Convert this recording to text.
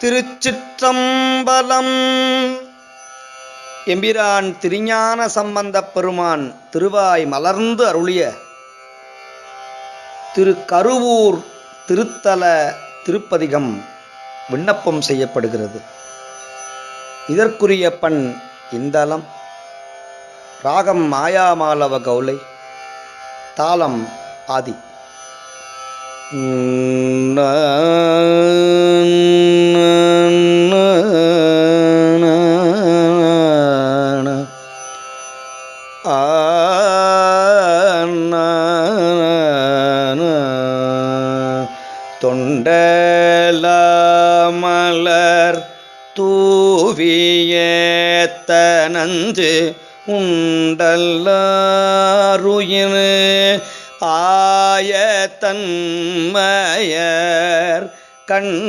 திருச்சிற்றம்பலம். எம்பிரான் திருஞான சம்பந்தப் பெருமான் திருவாய் மலர்ந்து அருளிய திருக்கருவூர் திருத்தல திருப்பதிகம் விண்ணப்பம் செய்யப்படுகிறது. இதற்குரிய பண் இந்தளம், ராகம் மாயாமாலவ கௌளை, தாளம் ஆதி. தொண்டலமலர் தூவியேத்த நஞ்சு உண்டல்லாருயிர் ஆயத்தன்மயர் கண்